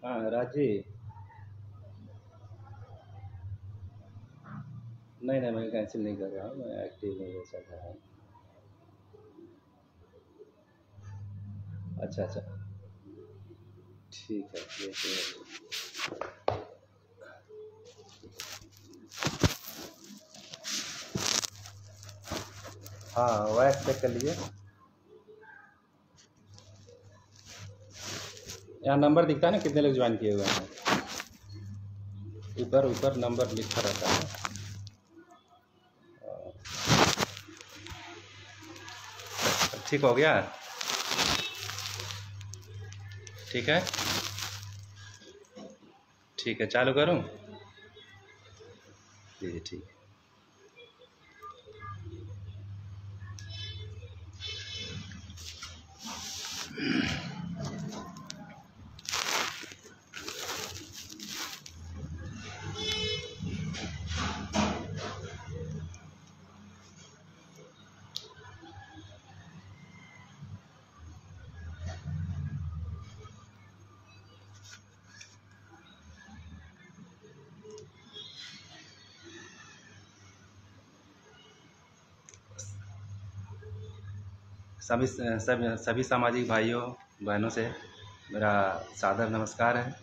हाँ राजी। नहीं नहीं, मैं कैंसिल नहीं कर रहा हूँ, मैं एक्टिव नहीं वैसा कर रहा हूँ। अच्छा अच्छा, ठीक है ये तो। हाँ वॉइस चेक कर लीजिए। यहाँ नंबर दिखता है ना कितने लोग ज्वाइन किए हुए हैं, ऊपर ऊपर नंबर लिखा रहता है। ठीक हो गया, ठीक है ठीक है, चालू करूँ? जी ठीक है। सभी सामाजिक भाइयों बहनों से मेरा सादर नमस्कार है।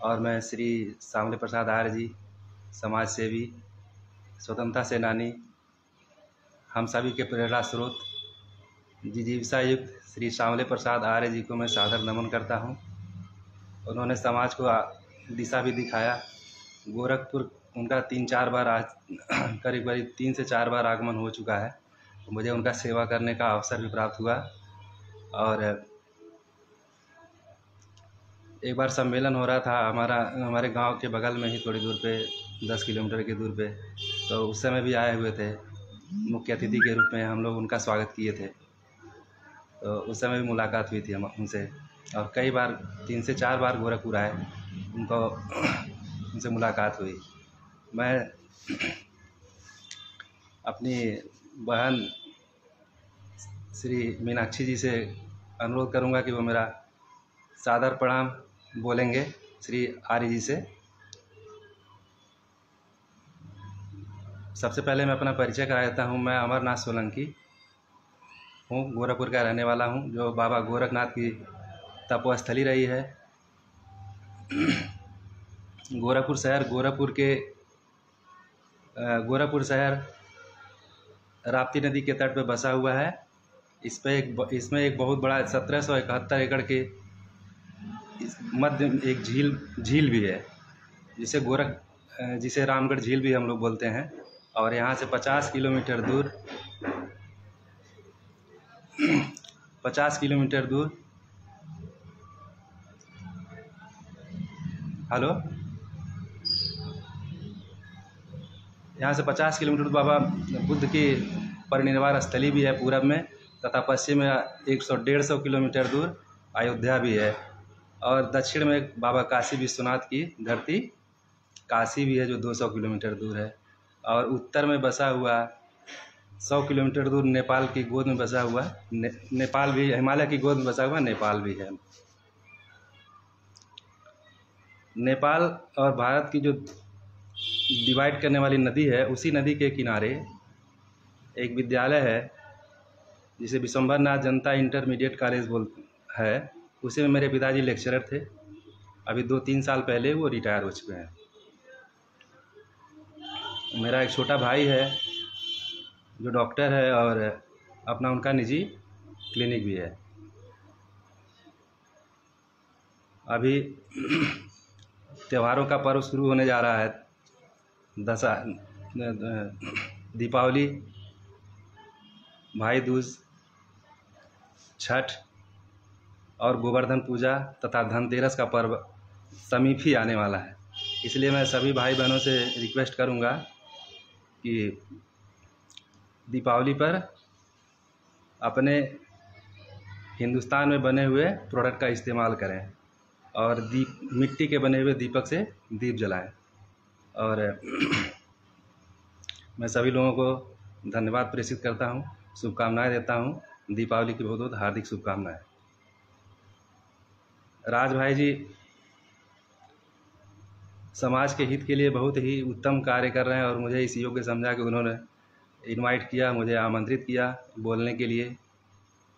और मैं श्री सांवले प्रसाद आर्य जी, समाज सेवी, स्वतंत्रता सेनानी, हम सभी के प्रेरणा स्रोत जिजीविका युक्त श्री सांवले प्रसाद आर्य जी को मैं सादर नमन करता हूँ। उन्होंने समाज को दिशा भी दिखाया। गोरखपुर उनका 3-4 बार आज करीब करीब 3 से 4 बार आगमन हो चुका है। मुझे उनका सेवा करने का अवसर भी प्राप्त हुआ। और एक बार सम्मेलन हो रहा था हमारे गांव के बगल में ही, थोड़ी दूर पे 10 किलोमीटर की दूर पे, तो उस समय भी आए हुए थे मुख्य अतिथि के रूप में। हम लोग उनका स्वागत किए थे, तो उस समय भी मुलाकात हुई थी हम उनसे। और कई बार 3 से 4 बार गोरखपुर आए, उनको उनसे मुलाकात हुई। मैं अपनी बहन श्री मीनाक्षी जी से अनुरोध करूंगा कि वो मेरा सादर प्रणाम बोलेंगे श्री आर्य जी से। सबसे पहले मैं अपना परिचय करा देता हूँ। मैं अमरनाथ सोलंकी हूँ, गोरखपुर का रहने वाला हूँ, जो बाबा गोरखनाथ की तपोस्थली रही है। गोरखपुर शहर राप्ती नदी के तट पर बसा हुआ है। इसमें एक बहुत बड़ा 1771 एकड़ के मध्य एक झील भी है, जिसे रामगढ़ झील भी हम लोग बोलते हैं। और यहाँ से 50 किलोमीटर दूर 50 किलोमीटर दूर हेलो यहाँ से 50 किलोमीटर बाबा बुद्ध की परिनिर्वाण स्थली भी है पूरब में, तथा पश्चिम में 100-150 किलोमीटर दूर अयोध्या भी है। और दक्षिण में बाबा काशी विश्वनाथ की धरती काशी भी है, जो 200 किलोमीटर दूर है। और उत्तर में बसा हुआ 100 किलोमीटर दूर नेपाल की गोद में बसा हुआ नेपाल भी, हिमालय की गोद में बसा हुआ नेपाल भी है। नेपाल और भारत की जो डिवाइड करने वाली नदी है, उसी नदी के किनारे एक विद्यालय है जिसे विशंबर नाथ जनता इंटरमीडिएट कॉलेज है, उसी में मेरे पिताजी लेक्चरर थे। अभी 2-3 साल पहले वो रिटायर हो चुके हैं। मेरा एक छोटा भाई है जो डॉक्टर है और अपना उनका निजी क्लिनिक भी है। अभी त्योहारों का पर्व शुरू होने जा रहा है। दीपावली, भाई दूज, छठ और गोवर्धन पूजा तथा धनतेरस का पर्व समीप ही आने वाला है। इसलिए मैं सभी भाई बहनों से रिक्वेस्ट करूंगा कि दीपावली पर अपने हिंदुस्तान में बने हुए प्रोडक्ट का इस्तेमाल करें और मिट्टी के बने हुए दीपक से दीप जलाएं। और मैं सभी लोगों को धन्यवाद प्रेषित करता हूं, शुभकामनाएं देता हूं। दीपावली की बहुत बहुत हार्दिक शुभकामनाएं। राज भाई जी समाज के हित के लिए बहुत ही उत्तम कार्य कर रहे हैं और मुझे इस योग्य समझा कि उन्होंने इनवाइट किया, मुझे आमंत्रित किया बोलने के लिए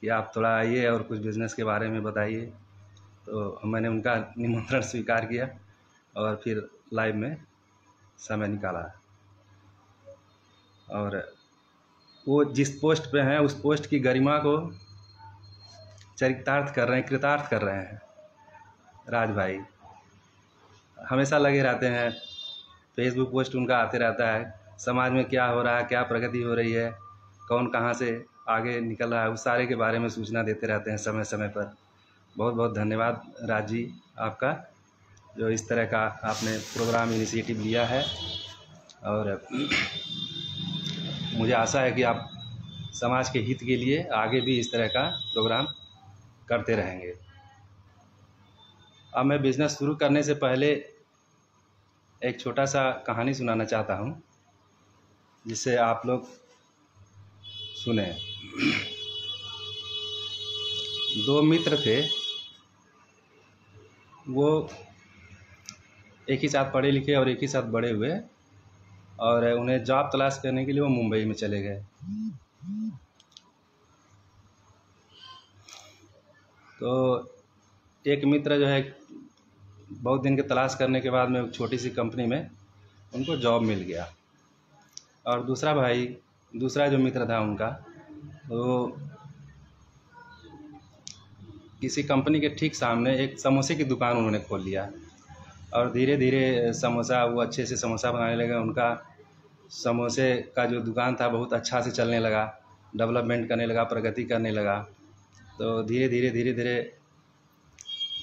कि आप थोड़ा आइए और कुछ बिज़नेस के बारे में बताइए। तो मैंने उनका निमंत्रण स्वीकार किया और फिर लाइव में समय निकाला। और वो जिस पोस्ट पे हैं उस पोस्ट की गरिमा को चरितार्थ कर रहे हैं, कृतार्थ कर रहे हैं। राज भाई हमेशा लगे रहते हैं, फेसबुक पोस्ट उनका आते रहता है, समाज में क्या हो रहा है, क्या प्रगति हो रही है, कौन कहाँ से आगे निकल रहा है, उस सारे के बारे में सूचना देते रहते हैं समय समय पर। बहुत बहुत धन्यवाद राज जी आपका, जो इस तरह का आपने प्रोग्राम इनिशिएटिव लिया है। और मुझे आशा है कि आप समाज के हित के लिए आगे भी इस तरह का प्रोग्राम करते रहेंगे। अब मैं बिज़नेस शुरू करने से पहले एक छोटा सा कहानी सुनाना चाहता हूँ जिससे आप लोग सुने। 2 मित्र थे, वो एक ही साथ पढ़े लिखे और एक ही साथ बड़े हुए और उन्हें जॉब तलाश करने के लिए वो मुंबई में चले गए। तो एक मित्र जो है बहुत दिन के तलाश करने के बाद में एक छोटी सी कंपनी में उनको जॉब मिल गया। और दूसरा जो मित्र था उनका, तो किसी कंपनी के ठीक सामने एक समोसे की दुकान उन्होंने खोल लिया और धीरे धीरे समोसा वो अच्छे से समोसा बनाने लगे। उनका समोसे का जो दुकान था बहुत अच्छा से चलने लगा, डेवलपमेंट करने लगा, प्रगति करने लगा। तो धीरे धीरे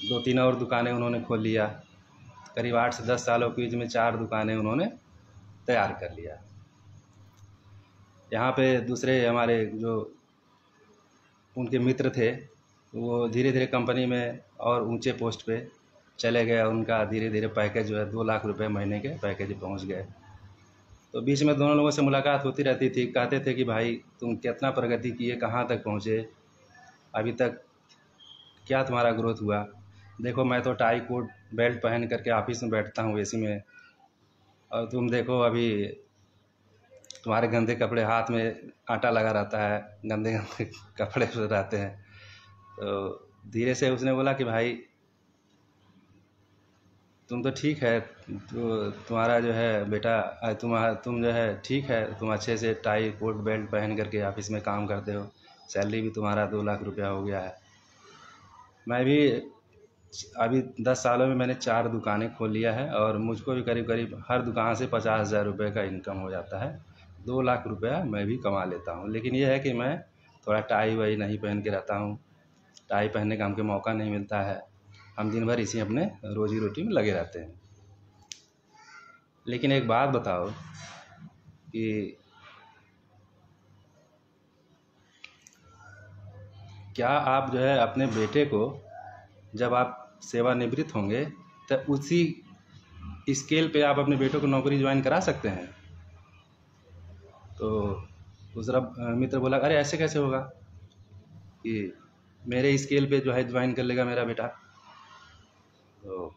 2-3 और दुकानें उन्होंने खोल लिया। करीब 8 से 10 सालों के बीच में 4 दुकानें उन्होंने तैयार कर लिया। यहाँ पे दूसरे हमारे जो उनके मित्र थे वो धीरे धीरे कंपनी में और ऊंचे पोस्ट पे चले गए और उनका धीरे धीरे पैकेज जो है 2 लाख रुपए महीने के पैकेज पहुँच गए। तो बीच में दोनों लोगों से मुलाकात होती रहती थी। कहते थे कि भाई तुम कितना प्रगति किए, कहाँ तक पहुँचे, अभी तक क्या तुम्हारा ग्रोथ हुआ। देखो मैं तो टाई कोट बेल्ट पहन करके ऑफिस में बैठता हूँ एसी में, और तुम देखो अभी तुम्हारे गंदे कपड़े, हाथ में आटा लगा रहता है, गंदे गंदे कपड़े रहते हैं। तो धीरे से उसने बोला कि भाई तुम तो ठीक है, तो तुम्हारा जो है बेटा तुम जो है ठीक है, तुम अच्छे से टाई कोट बेल्ट पहन करके ऑफिस में काम करते हो, सैलरी भी तुम्हारा 2 लाख रुपया हो गया है। मैं भी अभी 10 सालों में मैंने 4 दुकानें खोल लिया है और मुझको भी करीब करीब हर दुकान से 50,000 रुपये का इनकम हो जाता है। 2 लाख रुपया मैं भी कमा लेता हूँ। लेकिन यह है कि मैं थोड़ा टाई वाई नहीं पहन के रहता हूँ, टाई पहनने का हमको मौका नहीं मिलता है। हम दिन भर इसी अपने रोजी रोटी में लगे रहते हैं। लेकिन एक बात बताओ कि क्या आप जो है अपने बेटे को जब आप सेवानिवृत्त होंगे तो उसी स्केल पे आप अपने बेटे को नौकरी ज्वाइन करा सकते हैं? तो दूसरा मित्र बोला अरे ऐसे कैसे होगा कि मेरे स्केल पे जो है ज्वाइन कर लेगा मेरा बेटा। तो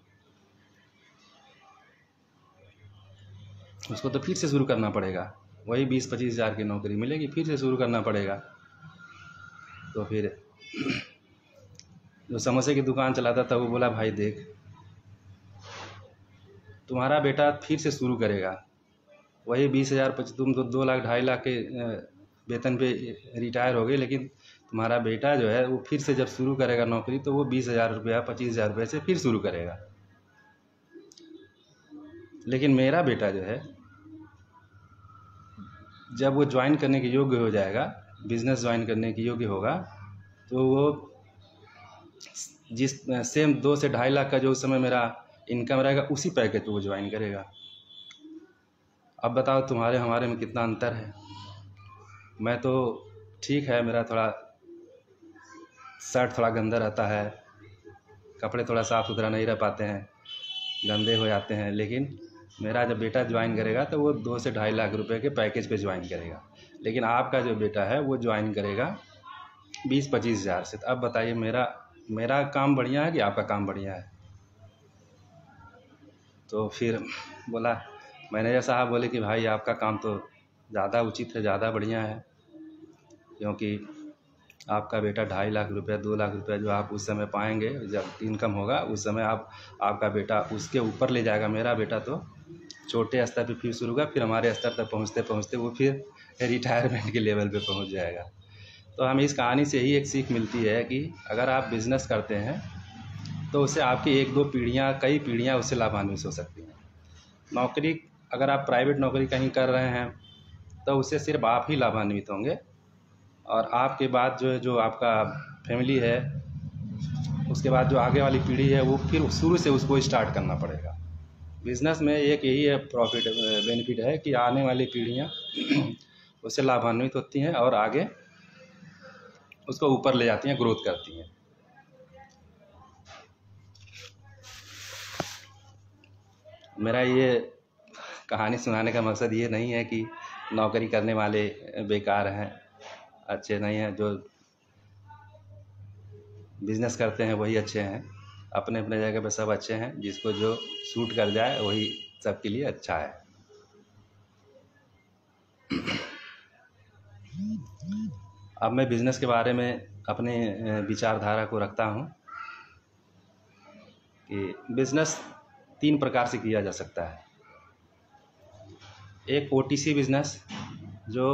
उसको तो फिर से शुरू करना पड़ेगा। वही 20-25 हज़ार की नौकरी मिलेगी, फिर से शुरू करना पड़ेगा। तो फिर जो समोसे की दुकान चलाता था वो बोला, भाई देख, तुम्हारा बेटा फिर से शुरू करेगा, वही 20 हज़ार, तुम तो 2 लाख 2.5 लाख के वेतन पे रिटायर हो गए, लेकिन तुम्हारा बेटा जो है वो फिर से जब शुरू करेगा नौकरी तो वो 20 हज़ार रुपया 25 हज़ार रुपये से फिर शुरू करेगा। लेकिन मेरा बेटा जो है जब वो ज्वाइन करने के योग्य हो जाएगा, बिज़नेस ज्वाइन करने के योग्य होगा, तो वो जिस सेम 2 से 2.5 लाख का जो उस समय मेरा इनकम रहेगा उसी पैकेज पे वो ज्वाइन करेगा। अब बताओ तुम्हारे हमारे में कितना अंतर है। मैं तो ठीक है, मेरा थोड़ा शर्ट थोड़ा गंदा रहता है, कपड़े थोड़ा साफ़ सुथरा नहीं रह पाते हैं, गंदे हो जाते हैं, लेकिन मेरा जब बेटा ज्वाइन करेगा तो वो 2 से 2.5 लाख रुपए के पैकेज पे ज्वाइन करेगा। लेकिन आपका जो बेटा है वो ज्वाइन करेगा 20-25 हज़ार से। तो अब बताइए मेरा काम बढ़िया है कि आपका काम बढ़िया है। तो फिर बोला, मैनेजर साहब बोले कि भाई आपका काम तो ज़्यादा उचित है, ज़्यादा बढ़िया है, क्योंकि आपका बेटा 2.5 लाख रुपया 2 लाख रुपया जो आप उस समय पाएंगे जब इनकम होगा, उस समय आपका बेटा उसके ऊपर ले जाएगा। मेरा बेटा तो छोटे स्तर पे फिर शुरू होगा, फिर हमारे स्तर तक पहुँचते पहुँचते वो फिर रिटायरमेंट के लेवल पे पहुँच जाएगा। तो हमें इस कहानी से ही एक सीख मिलती है कि अगर आप बिज़नेस करते हैं तो उससे आपकी 1-2 पीढ़ियाँ, कई पीढ़ियाँ उससे लाभान्वित हो सकती हैं। नौकरी, अगर आप प्राइवेट नौकरी कहीं कर रहे हैं तो उससे सिर्फ आप ही लाभान्वित होंगे, और आपके बाद जो आपका फैमिली है, उसके बाद जो आगे वाली पीढ़ी है वो फिर शुरू से उसको स्टार्ट करना पड़ेगा। बिज़नेस में एक यही है प्रॉफिट बेनिफिट है कि आने वाली पीढ़ियाँ उससे लाभान्वित होती हैं और आगे उसको ऊपर ले जाती हैं, ग्रोथ करती हैं। मेरा ये कहानी सुनाने का मकसद ये नहीं है कि नौकरी करने वाले बेकार हैं, अच्छे नहीं हैं, जो बिज़नेस करते हैं वही अच्छे हैं। अपने अपने जगह पे सब अच्छे हैं, जिसको जो सूट कर जाए वही सबके लिए अच्छा है। अब मैं बिज़नेस के बारे में अपने विचारधारा को रखता हूँ कि बिज़नेस 3 प्रकार से किया जा सकता है। एक OTC बिज़नेस, जो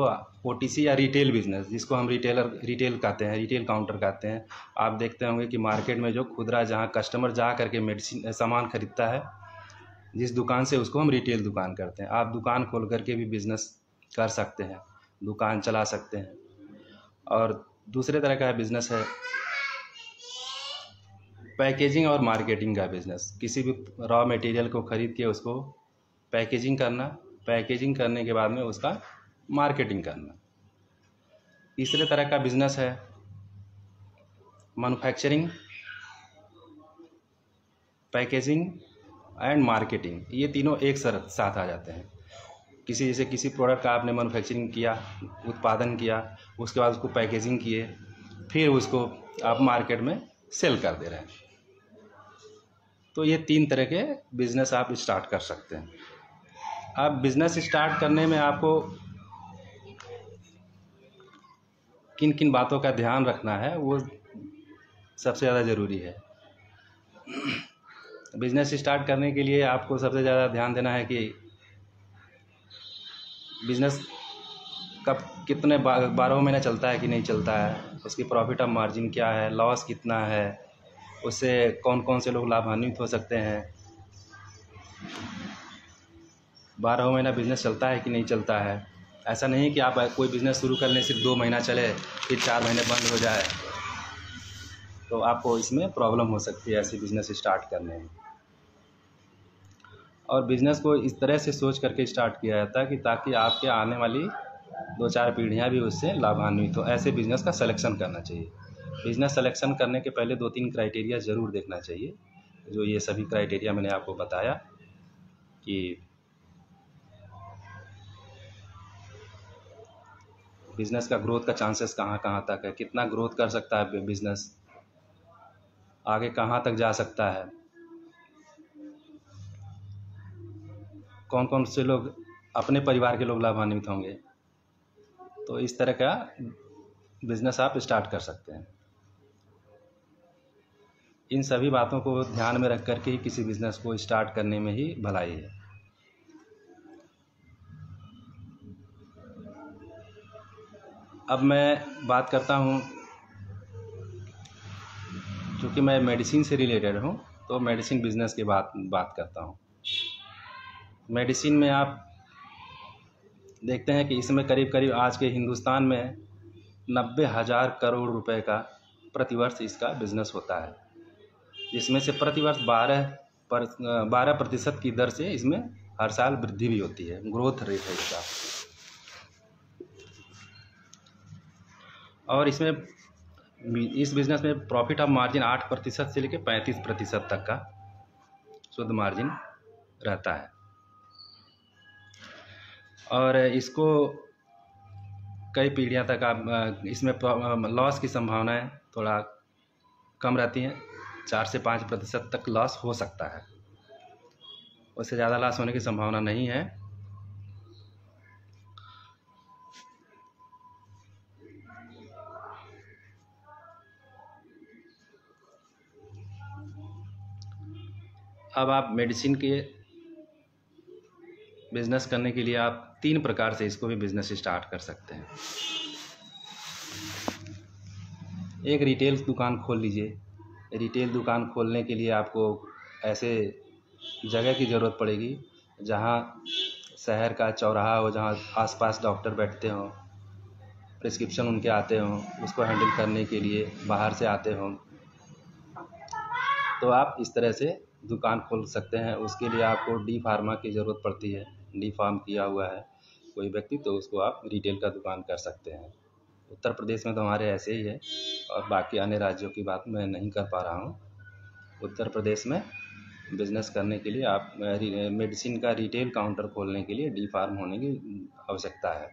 OTC या रिटेल बिज़नेस, जिसको हम रिटेल कहते हैं, रिटेल काउंटर कहते हैं। आप देखते होंगे कि मार्केट में जो खुदरा, जहाँ कस्टमर जा करके मेडिसिन सामान खरीदता है, जिस दुकान से, उसको हम रिटेल दुकान करते हैं। आप दुकान खोल करके भी बिज़नेस कर सकते हैं, दुकान चला सकते हैं। और दूसरे तरह का बिज़नेस है पैकेजिंग और मार्केटिंग का बिज़नेस। किसी भी रॉ मटेरियल को ख़रीद के उसको पैकेजिंग करना, पैकेजिंग करने के बाद में उसका मार्केटिंग करना। तीसरे तरह का बिज़नेस है मैन्युफैक्चरिंग, पैकेजिंग एंड मार्केटिंग। ये तीनों एक साथ आ जाते हैं। किसी प्रोडक्ट का आपने मैन्युफैक्चरिंग किया, उत्पादन किया, उसके बाद उसको पैकेजिंग किए, फिर उसको आप मार्केट में सेल कर दे रहे हैं। तो ये 3 तरह के बिज़नेस आप स्टार्ट कर सकते हैं। अब बिज़नेस स्टार्ट करने में आपको किन किन बातों का ध्यान रखना है, वो सबसे ज़्यादा ज़रूरी है। बिज़नेस स्टार्ट करने के लिए आपको सबसे ज़्यादा ध्यान देना है कि बिज़नेस कब, कितने 12 महीने चलता है कि नहीं चलता है, उसकी प्रॉफिट ऑफ मार्जिन क्या है, लॉस कितना है, उससे कौन कौन से लोग लाभान्वित हो सकते हैं, 12 महीना बिज़नेस चलता है कि नहीं चलता है। ऐसा नहीं कि आप कोई बिज़नेस शुरू कर लें, सिर्फ 2 महीना चले फिर 4 महीने बंद हो जाए, तो आपको इसमें प्रॉब्लम हो सकती है ऐसे बिज़नेस स्टार्ट करने में। और बिज़नेस को इस तरह से सोच करके स्टार्ट किया जाता है कि ताकि आपके आने वाली 2-4 पीढ़ियाँ भी उससे लाभान्वित हो। ऐसे बिज़नेस का सिलेक्शन करना चाहिए। बिज़नेस सिलेक्शन करने के पहले 2-3 क्राइटेरिया ज़रूर देखना चाहिए, जो ये सभी क्राइटेरिया मैंने आपको बताया कि बिज़नेस का ग्रोथ का चांसेस कहाँ कहाँ तक है, कितना ग्रोथ कर सकता है बिज़नेस, आगे कहाँ तक जा सकता है, कौन कौन से लोग अपने परिवार के लोग लाभान्वित होंगे। तो इस तरह का बिज़नेस आप स्टार्ट कर सकते हैं। इन सभी बातों को ध्यान में रख कर के किसी बिज़नेस को स्टार्ट करने में ही भलाई है। अब मैं बात करता हूँ, क्योंकि मैं मेडिसिन से रिलेटेड हूँ, तो मेडिसिन बिज़नेस की बात करता हूँ। मेडिसिन में आप देखते हैं कि इसमें करीब करीब आज के हिंदुस्तान में 90,000 करोड़ रुपए का प्रतिवर्ष इसका बिजनेस होता है, जिसमें से प्रतिवर्ष 12% की दर से इसमें हर साल वृद्धि भी होती है, ग्रोथ रेट है इसका। और इसमें इस बिज़नेस में प्रॉफिट ऑफ मार्जिन 8% से लेकर 35% तक का शुद्ध मार्जिन रहता है। और इसको कई पीढ़ियां तक आप इसमें लॉस की संभावनाएं थोड़ा कम रहती हैं। 4 से 5% तक लॉस हो सकता है, उससे ज़्यादा लॉस होने की संभावना नहीं है। अब आप मेडिसिन के बिज़नेस करने के लिए आप 3 प्रकार से इसको भी बिज़नेस स्टार्ट कर सकते हैं। एक रिटेल दुकान खोल लीजिए। रिटेल दुकान खोलने के लिए आपको ऐसे जगह की ज़रूरत पड़ेगी जहाँ शहर का चौराहा हो, जहाँ आसपास डॉक्टर बैठते हों, प्रिस्क्रिप्शन उनके आते हों, उसको हैंडल करने के लिए बाहर से आते हों। तो आप इस तरह से दुकान खोल सकते हैं। उसके लिए आपको डी फार्मा की ज़रूरत पड़ती है। डी फार्म किया हुआ है कोई व्यक्ति, तो उसको आप रिटेल का दुकान कर सकते हैं। उत्तर प्रदेश में तो हमारे ऐसे ही है, और बाकी अन्य राज्यों की बात मैं नहीं कर पा रहा हूँ। उत्तर प्रदेश में बिज़नेस करने के लिए आप मेडिसिन का रिटेल काउंटर खोलने के लिए डी फार्म होने की आवश्यकता है।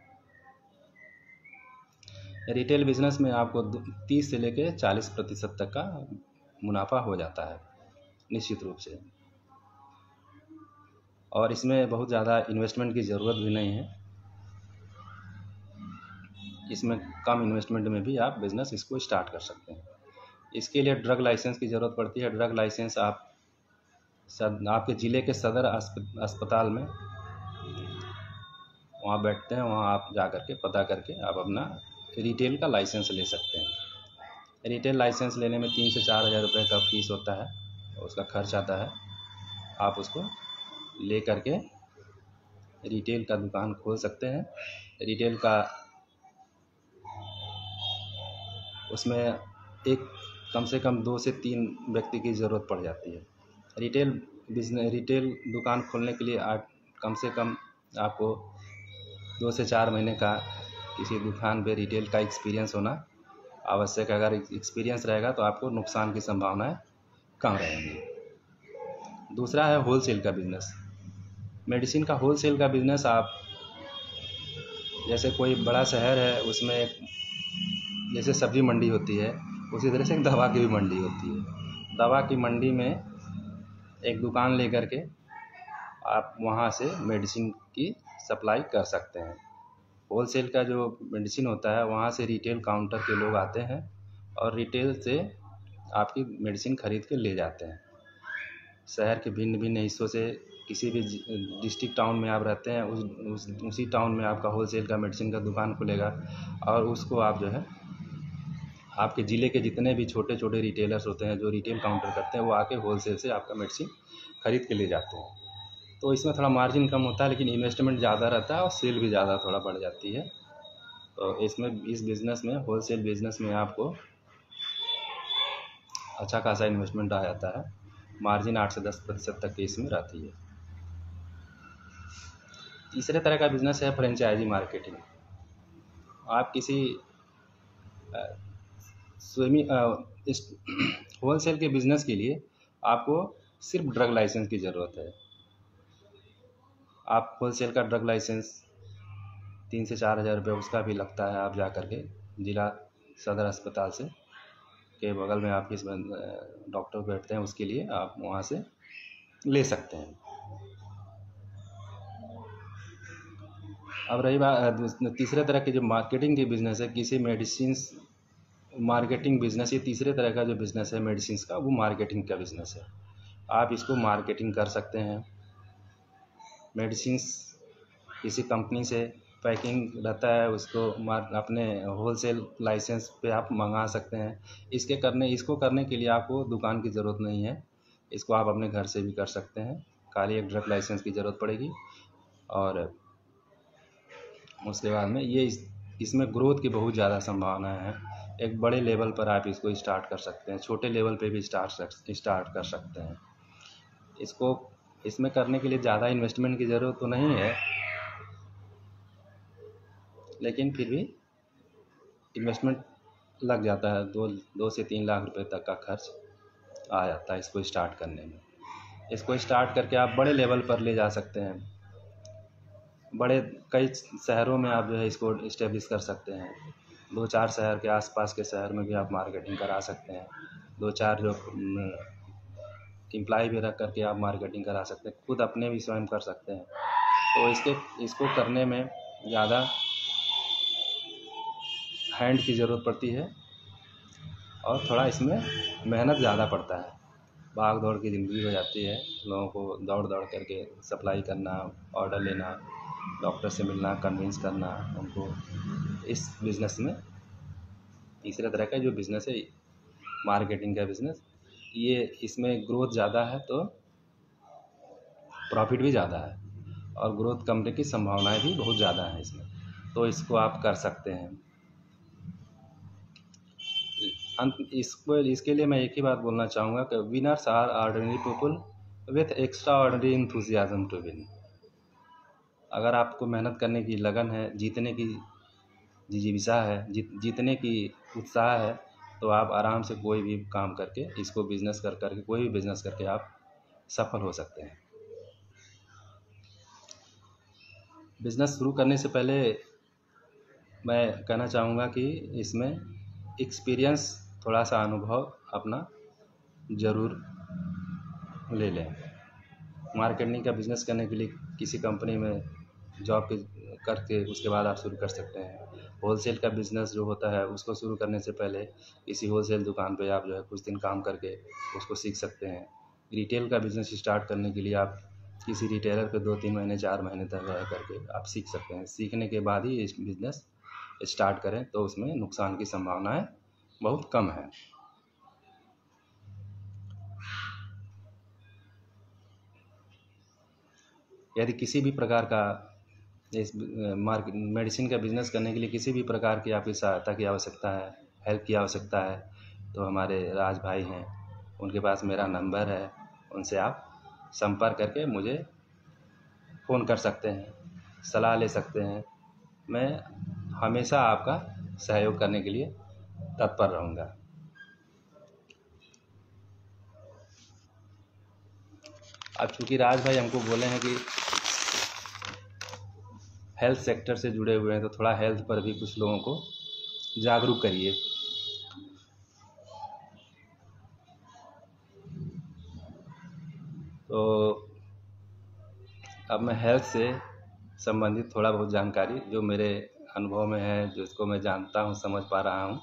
रिटेल बिज़नेस में आपको 30 से लेकर 40% तक का मुनाफा हो जाता है निश्चित रूप से, और इसमें बहुत ज़्यादा इन्वेस्टमेंट की ज़रूरत भी नहीं है। इसमें कम इन्वेस्टमेंट में भी आप बिज़नेस इसको स्टार्ट कर सकते हैं। इसके लिए ड्रग लाइसेंस की ज़रूरत पड़ती है। ड्रग लाइसेंस आप आपके ज़िले के सदर अस्पताल में वहाँ बैठते हैं, वहाँ आप जा कर के पता करके आप अपना रिटेल का लाइसेंस ले सकते हैं। रिटेल लाइसेंस लेने में 3 से 4 हज़ार रुपये का फीस होता है, उसका खर्च आता है। आप उसको ले करके रिटेल का दुकान खोल सकते हैं। रिटेल का उसमें एक कम से कम 2 से 3 व्यक्ति की ज़रूरत पड़ जाती है। रिटेल दुकान खोलने के लिए कम से कम आपको 2 से 4 महीने का किसी दुकान पे रिटेल का एक्सपीरियंस होना आवश्यक है। अगर एक्सपीरियंस रहेगा तो आपको नुकसान की संभावनाएं कम रहेंगी। दूसरा है होलसेल का बिज़नेस। मेडिसिन का होलसेल का बिज़नेस आप जैसे कोई बड़ा शहर है, उसमें जैसे सब्जी मंडी होती है, उसी तरह से एक दवा की भी मंडी होती है। दवा की मंडी में एक दुकान लेकर के आप वहाँ से मेडिसिन की सप्लाई कर सकते हैं। होलसेल का जो मेडिसिन होता है, वहाँ से रिटेल काउंटर के लोग आते हैं और रिटेल से आपकी मेडिसिन खरीद के ले जाते हैं। शहर के भिन्न भिन्न हिस्सों से किसी भी डिस्ट्रिक्ट टाउन में आप रहते हैं, उसी टाउन में आपका होलसेल का मेडिसिन का दुकान खुलेगा, और उसको आप जो है आपके ज़िले के जितने भी छोटे छोटे रिटेलर्स होते हैं जो रिटेल काउंटर करते हैं, वो आके होलसेल से आपका मेडिसिन खरीद के ले जाते हैं। तो इसमें थोड़ा मार्जिन कम होता है, लेकिन इन्वेस्टमेंट ज़्यादा रहता है और सेल भी ज़्यादा थोड़ा बढ़ जाती है। तो इसमें इस बिज़नेस में, होलसेल बिज़नेस में आपको अच्छा खासा इन्वेस्टमेंट आ जाता है। मार्जिन 8 से 10% तक की इसमें रहती है। तीसरे तरह का बिज़नेस है फ्रेंचाइजी मार्केटिंग। आप किसी होलसेल के बिज़नेस के लिए आपको सिर्फ ड्रग लाइसेंस की ज़रूरत है। आप होलसेल का ड्रग लाइसेंस 3 से 4 हज़ार रुपये उसका भी लगता है। आप जा कर के ज़िला सदर अस्पताल से के बगल में आप किस डॉक्टर बैठते हैं, उसके लिए आप वहाँ से ले सकते हैं। अब रही बात तीसरे तरह की जो मार्केटिंग की बिज़नेस है, किसी मेडिसिन्स मार्केटिंग बिज़नेस, ये तीसरे तरह का जो बिज़नेस है मेडिसिन्स का, वो मार्केटिंग का बिज़नेस है। आप इसको मार्केटिंग कर सकते हैं। मेडिसिन्स किसी कंपनी से पैकिंग रहता है, उसको अपने होलसेल लाइसेंस पे आप मंगा सकते हैं। इसको करने के लिए आपको दुकान की ज़रूरत नहीं है, इसको आप अपने घर से भी कर सकते हैं। खाली एक ड्रग लाइसेंस की ज़रूरत पड़ेगी और उसके बाद में इसमें ग्रोथ की बहुत ज़्यादा संभावना है। एक बड़े लेवल पर आप इसको स्टार्ट कर सकते हैं, छोटे लेवल पे भी स्टार्ट कर सकते हैं। इसमें करने के लिए ज़्यादा इन्वेस्टमेंट की ज़रूरत तो नहीं है, लेकिन फिर भी इन्वेस्टमेंट लग जाता है। 2 से 3 लाख रुपए तक का खर्च आ जाता है इसको स्टार्ट करने में। इसको स्टार्ट करके आप बड़े लेवल पर ले जा सकते हैं। कई शहरों में आप जो है इसको इस्टेब्लिश कर सकते हैं। 2-4 शहर के आसपास के शहर में भी आप मार्केटिंग करा सकते हैं। 2-4 जो एम्प्लॉय भी रख करके आप मार्केटिंग करा सकते हैं, खुद अपने भी स्वयं कर सकते हैं। तो इसको करने में ज़्यादा हैंड की ज़रूरत पड़ती है और थोड़ा इसमें मेहनत ज़्यादा पड़ता है। भाग दौड़ की ज़िंदगी हो जाती है, लोगों को दौड़ दौड़ करके सप्लाई करना, ऑर्डर लेना, डॉक्टर से मिलना, कन्विंस करना उनको। इस बिज़नेस में तीसरे तरह का जो बिज़नेस है मार्केटिंग का बिज़नेस, ये इसमें ग्रोथ ज़्यादा है तो प्रॉफिट भी ज़्यादा है और ग्रोथ करने की संभावनाएं भी बहुत ज़्यादा हैं इसमें, तो इसको आप कर सकते हैं। इसके लिए मैं एक ही बात बोलना चाहूँगा कि winners are ordinary people with extraordinary enthusiasm to win. अगर आपको मेहनत करने की लगन है, जीतने की जिजीविषा है, जीतने की उत्साह है, तो आप आराम से कोई भी काम करके इसको बिजनेस करके कोई भी बिजनेस करके आप सफल हो सकते हैं। बिजनेस शुरू करने से पहले मैं कहना चाहूँगा कि इसमें एक्सपीरियंस, थोड़ा सा अनुभव अपना ज़रूर ले लें। मार्केटिंग का बिज़नेस करने के लिए किसी कंपनी में जॉब करके उसके बाद आप शुरू कर सकते हैं। होलसेल का बिज़नेस जो होता है उसको शुरू करने से पहले किसी होलसेल दुकान पे आप जो है कुछ दिन काम करके उसको सीख सकते हैं। रिटेल का बिज़नेस स्टार्ट करने के लिए आप किसी रिटेलर पे 2-3 महीने 4 महीने तक रह करके आप सीख सकते हैं। सीखने के बाद ही इस बिज़नेस स्टार्ट करें तो उसमें नुकसान की संभावनाएं बहुत कम है। यदि किसी भी प्रकार का इस मेडिसिन का बिज़नेस करने के लिए किसी भी प्रकार की आपकी सहायता की आवश्यकता है, हेल्प की आवश्यकता है, तो हमारे राज भाई हैं, उनके पास मेरा नंबर है, उनसे आप संपर्क करके मुझे फ़ोन कर सकते हैं, सलाह ले सकते हैं। मैं हमेशा आपका सहयोग करने के लिए तत्पर रहूँगा। अब चूँकि राज भाई हमको बोले हैं कि हेल्थ सेक्टर से जुड़े हुए हैं, तो थोड़ा हेल्थ पर भी कुछ लोगों को जागरूक करिए। तो अब मैं हेल्थ से संबंधित थोड़ा बहुत जानकारी जो मेरे अनुभव में है, जिसको मैं जानता हूँ, समझ पा रहा हूँ,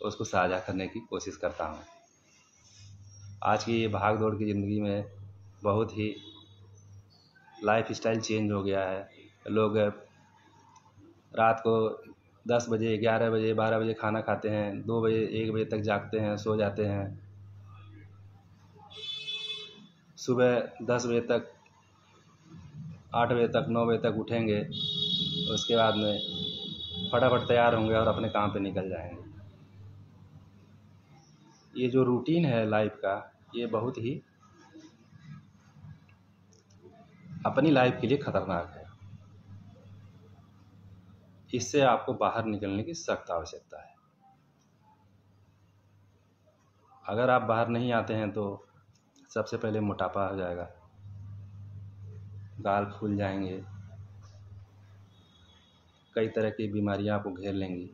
उसको साझा करने की कोशिश करता हूँ। आज की ये भाग दौड़ की ज़िंदगी में बहुत ही लाइफ स्टाइल चेंज हो गया है। लोग रात को 10 बजे, 11 बजे, 12 बजे खाना खाते हैं, 2 बजे, 1 बजे तक जागते हैं, सो जाते हैं। सुबह 10 बजे तक, 8 बजे तक, 9 बजे तक उठेंगे, उसके बाद में फटाफट तैयार होंगे और अपने काम पे निकल जाएंगे। ये जो रूटीन है लाइफ का, ये बहुत ही अपनी लाइफ के लिए ख़तरनाक है। इससे आपको बाहर निकलने की सख्त आवश्यकता है। अगर आप बाहर नहीं आते हैं तो सबसे पहले मोटापा हो जाएगा, गाल फूल जाएंगे, कई तरह की बीमारियां आपको घेर लेंगी।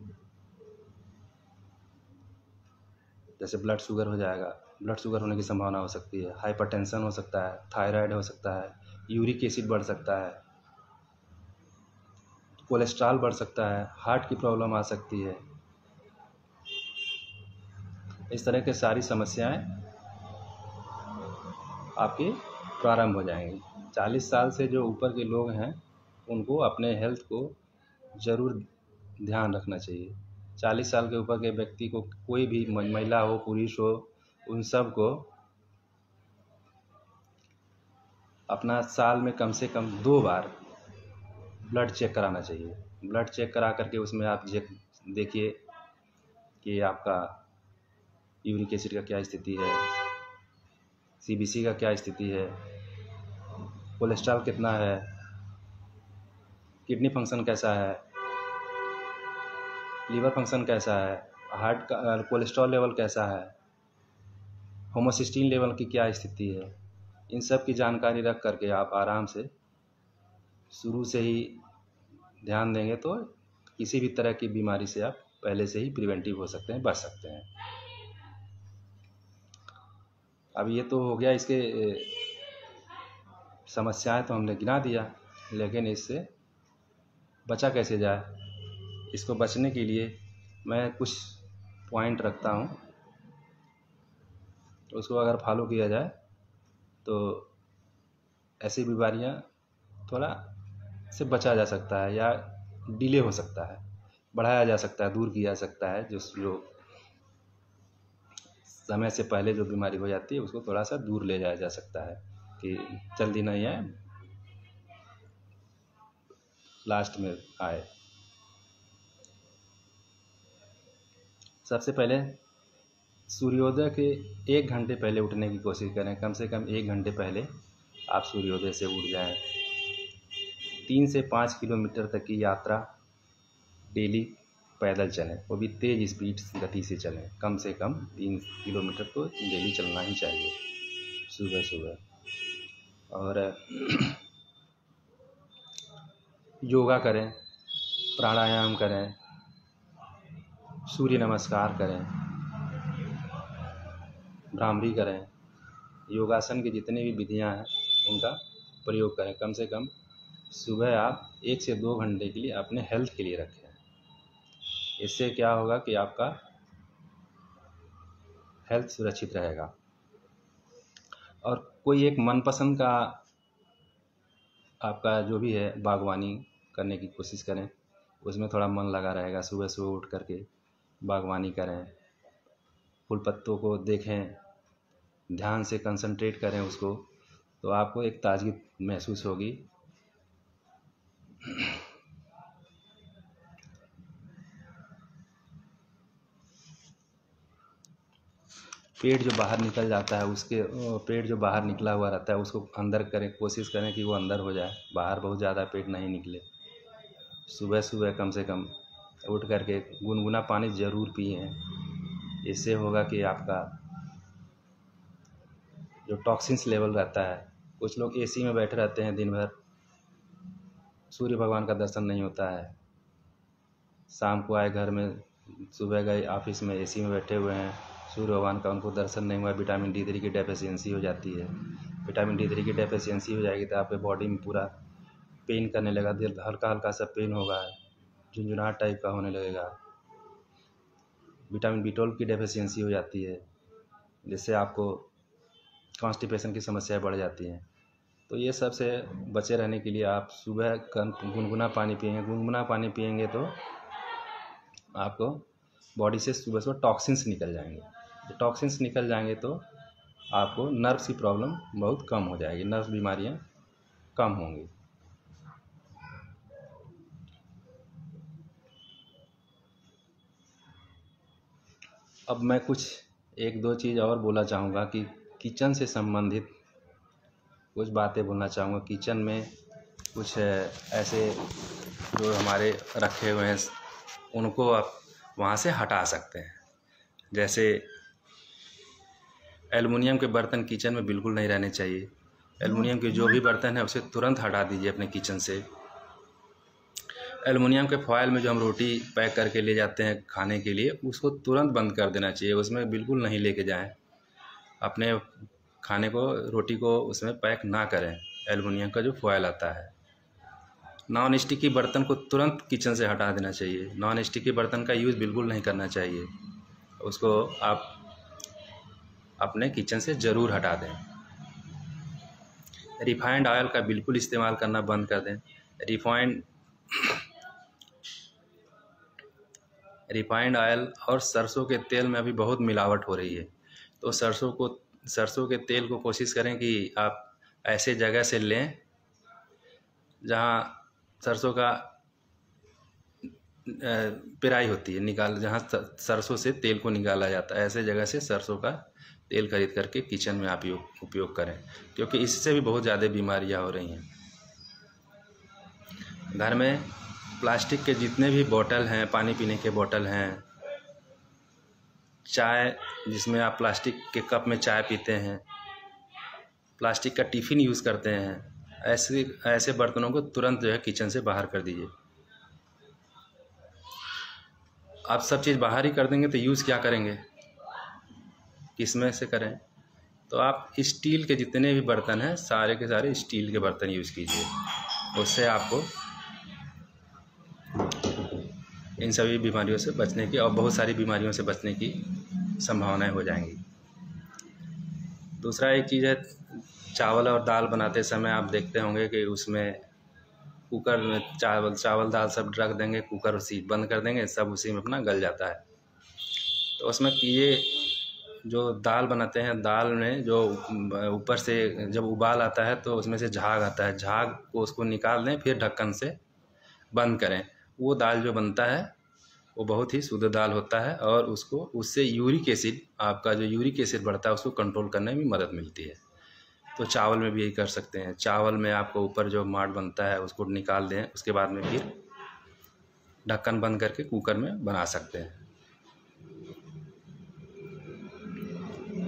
जैसे ब्लड शुगर हो जाएगा, ब्लड शुगर होने की संभावना हो सकती है, हाइपरटेंशन हो सकता है, थायराइड हो सकता है, यूरिक एसिड बढ़ सकता है। कोलेस्ट्रॉल बढ़ सकता है, हार्ट की प्रॉब्लम आ सकती है। इस तरह की सारी समस्याएं आपकी प्रारंभ हो जाएंगी। 40 साल से जो ऊपर के लोग हैं उनको अपने हेल्थ को ज़रूर ध्यान रखना चाहिए। 40 साल के ऊपर के व्यक्ति को, कोई भी महिला हो पुरुष हो, उन सब को अपना साल में कम से कम 2 बार ब्लड चेक कराना चाहिए। ब्लड चेक करा करके उसमें आप देखिए कि आपका यूरिक एसिड का क्या स्थिति है, सीबीसी का क्या स्थिति है, कोलेस्ट्रॉल कितना है, किडनी फंक्शन कैसा है, लीवर फंक्शन कैसा है, हार्ट का कोलेस्ट्रॉल लेवल कैसा है, होमोसिस्टीन लेवल की क्या स्थिति है। इन सब की जानकारी रख करके आप आराम से शुरू से ही ध्यान देंगे तो किसी भी तरह की बीमारी से आप पहले से ही प्रिवेंटिव हो सकते हैं, बच सकते हैं। अब ये तो हो गया, इसके समस्याएं तो हमने गिना दिया, लेकिन इससे बचा कैसे जाए, इसको बचने के लिए मैं कुछ पॉइंट रखता हूँ। उसको अगर फॉलो किया जाए तो ऐसी बीमारियाँ थोड़ा से बचा जा सकता है या डिले हो सकता है, बढ़ाया जा सकता है, दूर किया जा सकता है। जो समय से पहले जो बीमारी हो जाती है उसको थोड़ा सा दूर ले जाया जा सकता है कि जल्दी नहीं आए, लास्ट में आए। सबसे पहले सूर्योदय के 1 घंटे पहले उठने की कोशिश करें। कम से कम 1 घंटे पहले आप सूर्योदय से उठ जाएं। 3 से 5 किलोमीटर तक की यात्रा डेली पैदल चलें, वो भी तेज़ स्पीड गति से चलें। कम से कम 3 किलोमीटर तो डेली चलना ही चाहिए सुबह सुबह। और योगा करें, प्राणायाम करें, सूर्य नमस्कार करें, भ्रामरी करें, योगासन की जितनी भी विधियां हैं उनका प्रयोग करें। कम से कम सुबह आप 1 से 2 घंटे के लिए अपने हेल्थ के लिए रखें। इससे क्या होगा कि आपका हेल्थ सुरक्षित रहेगा। और कोई एक मनपसंद का आपका जो भी है बागवानी करने की कोशिश करें, उसमें थोड़ा मन लगा रहेगा। सुबह सुबह उठ करके बागवानी करें, फूल पत्तों को देखें, ध्यान से कंसंट्रेट करें उसको, तो आपको एक ताजगी महसूस होगी। पेट जो बाहर निकल जाता है, उसके पेट जो बाहर निकला हुआ रहता है उसको अंदर करें, कोशिश करें कि वो अंदर हो जाए, बाहर बहुत ज़्यादा पेट नहीं निकले। सुबह सुबह कम से कम उठ करके गुनगुना पानी ज़रूर पिए। इससे होगा कि आपका जो टॉक्सिन्स लेवल रहता है, कुछ लोग एसी में बैठे रहते हैं दिन भर, सूर्य भगवान का दर्शन नहीं होता है। शाम को आए घर में, सुबह गए ऑफिस में, एसी में बैठे हुए हैं, सूर्य भगवान का उनको दर्शन नहीं हुआ, विटामिन D3 की डेफिशिएंसी हो जाती है। विटामिन D3 की डेफिशिएंसी हो जाएगी तो आपके बॉडी में पूरा पेन करने लगा, दिल हल्का हल्का सा पेन होगा, झुंझुनाहट टाइप का होने लगेगा। विटामिन B12 की डेफिशिएंसी हो जाती है, जिससे आपको कॉन्स्टिपेशन की समस्याएं बढ़ जाती हैं। तो ये सब से बचे रहने के लिए आप सुबह गुनगुना पानी पिएंगे। गुनगुना पानी पिएंगे तो आपको बॉडी से सुबह सुबह टॉक्सिन्स निकल जाएंगे। टॉक्सिन्स निकल जाएंगे तो आपको नर्व्स की प्रॉब्लम बहुत कम हो जाएगी, नर्व्स बीमारियां कम होंगी। अब मैं कुछ 1-2 चीज़ और बोलना चाहूँगा कि किचन से संबंधित कुछ बातें बोलना चाहूँगा। किचन में कुछ ऐसे जो हमारे रखे हुए हैं उनको आप वहाँ से हटा सकते हैं। जैसे एल्युमिनियम के बर्तन किचन में बिल्कुल नहीं रहने चाहिए। एल्युमिनियम के जो भी बर्तन है उसे तुरंत हटा दीजिए अपने किचन से। एल्युमिनियम के फॉयल में जो हम रोटी पैक करके ले जाते हैं खाने के लिए, उसको तुरंत बंद कर देना चाहिए, उसमें बिल्कुल नहीं लेके जाएं। अपने खाने को, रोटी को उसमें पैक ना करें, एल्युमिनियम का जो फॉयल आता है। नॉन स्टिकी बर्तन को तुरंत किचन से हटा देना चाहिए। नॉन स्टिकी बर्तन का यूज़ बिल्कुल नहीं करना चाहिए, उसको आप अपने किचन से ज़रूर हटा दें। रिफाइंड ऑयल का बिल्कुल इस्तेमाल करना बंद कर दें। रिफाइंड ऑयल और सरसों के तेल में अभी बहुत मिलावट हो रही है, तो सरसों के तेल को कोशिश करें कि आप ऐसे जगह से लें जहाँ सरसों का पेराई होती है, जहाँ सरसों से तेल को निकाला जाता है, ऐसे जगह से सरसों का तेल खरीद करके किचन में आप उपयोग करें, क्योंकि इससे भी बहुत ज़्यादा बीमारियां हो रही हैं। घर में प्लास्टिक के जितने भी बोतल हैं, पानी पीने के बोतल हैं, चाय जिसमें आप प्लास्टिक के कप में चाय पीते हैं, प्लास्टिक का टिफ़िन यूज़ करते हैं, ऐसे बर्तनों को तुरंत जो है किचन से बाहर कर दीजिए। आप सब चीज़ बाहर ही कर देंगे तो यूज़ क्या करेंगे, किस में से करें? तो आप स्टील के जितने भी बर्तन हैं सारे के सारे स्टील के बर्तन यूज़ कीजिए, उससे आपको इन सभी बीमारियों से बचने की और बहुत सारी बीमारियों से बचने की संभावनाएं हो जाएंगी। दूसरा एक चीज़ है, चावल और दाल बनाते समय आप देखते होंगे कि उसमें कुकर में चावल दाल सब रख देंगे, कुकर उसी बंद कर देंगे, सब उसी में अपना गल जाता है। तो उसमें ये जो दाल बनाते हैं, दाल में जो ऊपर से जब उबाल आता है तो उसमें से झाग आता है, झाग को उसको निकाल दें, फिर ढक्कन से बंद करें। वो दाल जो बनता है वो बहुत ही शुद्ध दाल होता है और उससे यूरिक एसिड, आपका जो यूरिक एसिड बढ़ता है उसको कंट्रोल करने में मदद मिलती है। तो चावल में भी यही कर सकते हैं। चावल में आपको ऊपर जो माड़ बनता है उसको निकाल दें, उसके बाद में फिर ढक्कन बंद करके कुकर में बना सकते हैं।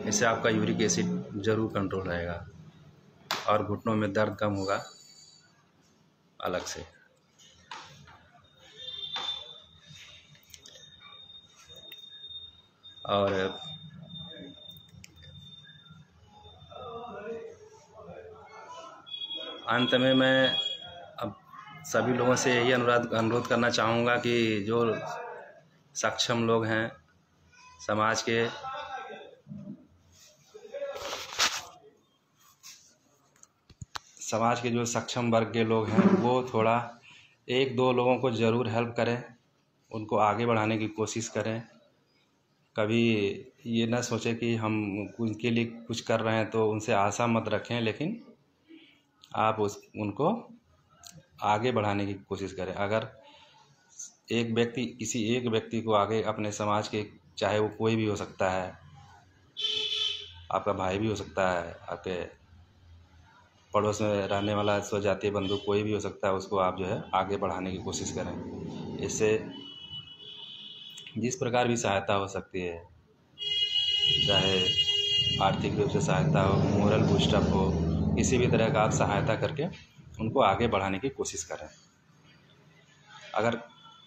इससे आपका यूरिक एसिड ज़रूर कंट्रोल रहेगा और घुटनों में दर्द कम होगा अलग से। और अंत में मैं अब सभी लोगों से यही अनुरोध करना चाहूँगा कि जो सक्षम लोग हैं समाज के, जो सक्षम वर्ग के लोग हैं वो थोड़ा 1-2 लोगों को ज़रूर हेल्प करें, उनको आगे बढ़ाने की कोशिश करें। कभी ये ना सोचें कि हम उनके लिए कुछ कर रहे हैं तो उनसे आशा मत रखें, लेकिन आप उनको आगे बढ़ाने की कोशिश करें। अगर किसी एक व्यक्ति को आगे अपने समाज के, चाहे वो कोई भी हो सकता है, आपका भाई भी हो सकता है, आपके पड़ोस में रहने वाला स्वजातीय बंधु कोई भी हो सकता है, उसको आप जो है आगे बढ़ाने की कोशिश करें। इससे जिस प्रकार भी सहायता हो सकती है, चाहे आर्थिक रूप से सहायता हो, मोरल बूस्टअप हो, किसी भी तरह का आप सहायता करके उनको आगे बढ़ाने की कोशिश करें। अगर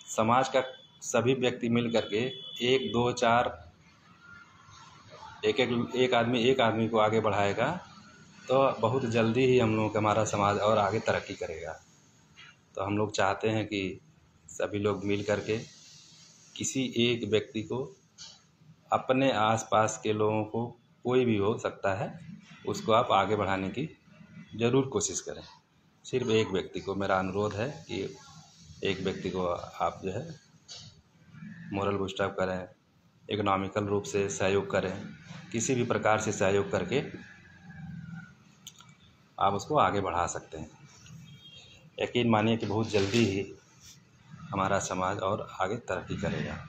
समाज का सभी व्यक्ति मिल करके 1, 2, 4 एक आदमी को आगे बढ़ाएगा तो बहुत जल्दी ही हम लोगों का हमारा समाज और आगे तरक्की करेगा। तो हम लोग चाहते हैं कि सभी लोग मिल करके किसी एक व्यक्ति को, अपने आसपास के लोगों को, कोई भी हो सकता है, उसको आप आगे बढ़ाने की ज़रूर कोशिश करें। सिर्फ एक व्यक्ति को मेरा अनुरोध है कि एक व्यक्ति को आप जो है मोरल बूस्टअप करें, इकोनॉमिकल रूप से सहयोग करें, किसी भी प्रकार से सहयोग करके आप उसको आगे बढ़ा सकते हैं। यकीन मानिए कि बहुत जल्दी ही हमारा समाज और आगे तरक्की करेगा।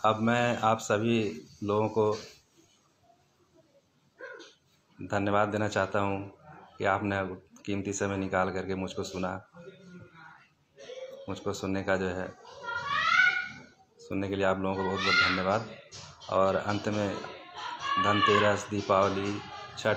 अब मैं आप सभी लोगों को धन्यवाद देना चाहता हूँ कि आपने कीमती समय निकाल करके मुझको सुना। मुझको सुनने के लिए आप लोगों को बहुत बहुत धन्यवाद। और अंत में धनतेरस, दीपावली, छठ